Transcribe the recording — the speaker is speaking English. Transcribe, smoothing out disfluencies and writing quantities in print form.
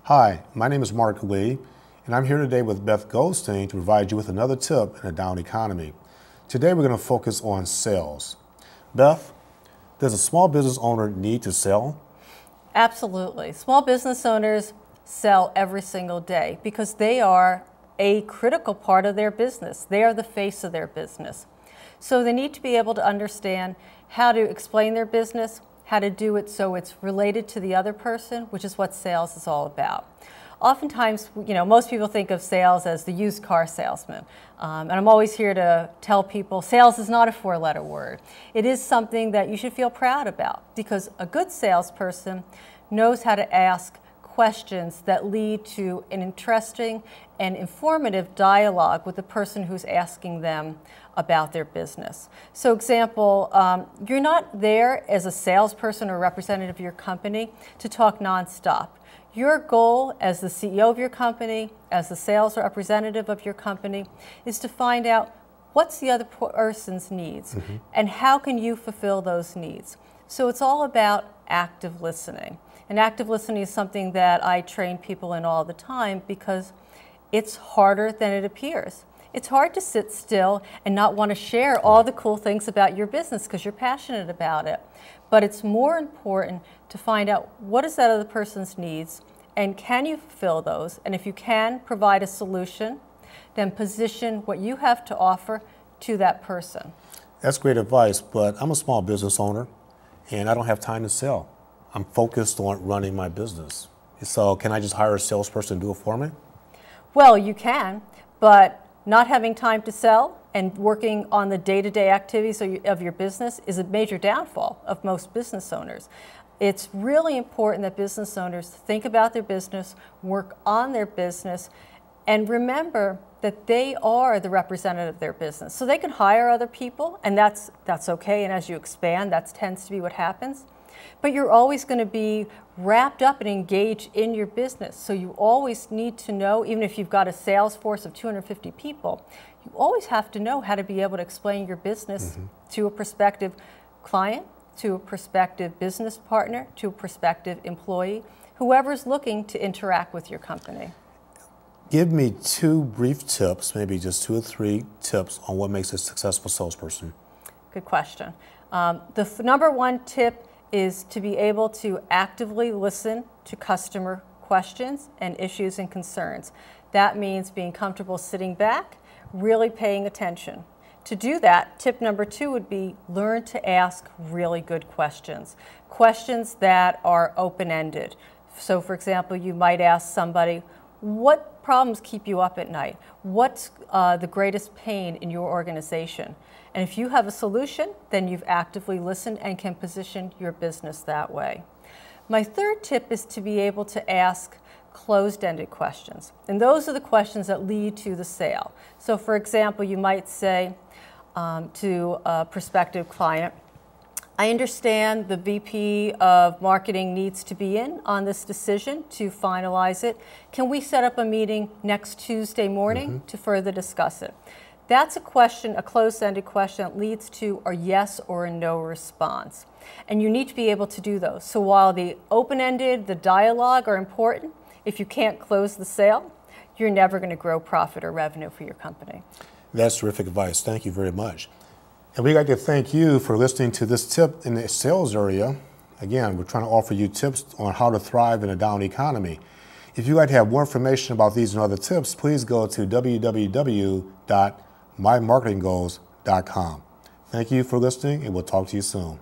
Hi, my name is Mark Lee, and I'm here today with Beth Goldstein to provide you with another tip in a down economy. Today we're going to focus on sales. Beth, does a small business owner need to sell? Absolutely. Small business owners sell every single day because they are a critical part of their business. They are the face of their business. So they need to be able to understand how to explain their business, how to do it so it's related to the other person, which is what sales is all about. Oftentimes, most people think of sales as the used car salesman. And I'm always here to tell people sales is not a four-letter word. It is something that you should feel proud about because a good salesperson knows how to ask questions that lead to an interesting and informative dialogue with the person who's asking them about their business. So example, you're not there as a salesperson or representative of your company to talk nonstop. Your goal as the CEO of your company, as the sales representative of your company, is to find out what's the other person's needs and how can you fulfill those needs. So it's all about active listening. And active listening is something that I train people in all the time because it's harder than it appears. It's hard to sit still and not want to share all the cool things about your business because you're passionate about it. But it's more important to find out what is that other person's needs and can you fulfill those? And if you can provide a solution, then position what you have to offer to that person. That's great advice, but I'm a small business owner and I don't have time to sell. I'm focused on running my business. So can I just hire a salesperson to do it for me? Well, you can, but not having time to sell and working on the day-to-day activities of your business is a major downfall of most business owners. It's really important that business owners think about their business, work on their business, and remember that they are the representative of their business. So they can hire other people, and that's okay, and as you expand, that tends to be what happens. But you're always going to be wrapped up and engaged in your business. So you always need to know, even if you've got a sales force of 250 people, you always have to know how to be able to explain your business to a prospective client, to a prospective business partner, to a prospective employee, whoever's looking to interact with your company. Give me two brief tips, maybe just 2 or 3 tips on what makes a successful salesperson. Good question. The number one tip is to be able to actively listen to customer questions and issues and concerns. That means being comfortable sitting back, really paying attention. To do that, tip number 2 would be learn to ask really good questions. Questions that are open-ended. So for example, you might ask somebody, what problems keep you up at night? What's the greatest pain in your organization? And if you have a solution, then you've actively listened and can position your business that way. My third tip is to be able to ask closed-ended questions. And those are the questions that lead to the sale. So for example, you might say to a prospective client, I understand the VP of marketing needs to be in on this decision to finalize it. Can we set up a meeting next Tuesday morning to further discuss it? That's a question, a closed-ended question that leads to a yes or a no response. And you need to be able to do those. So while the open-ended, the dialogue are important, if you can't close the sale, you're never going to grow profit or revenue for your company. That's terrific advice. Thank you very much. And we'd like to thank you for listening to this tip in the sales area. Again, we're trying to offer you tips on how to thrive in a down economy. If you'd like to have more information about these and other tips, please go to www.mymarketinggoals.com. Thank you for listening, and we'll talk to you soon.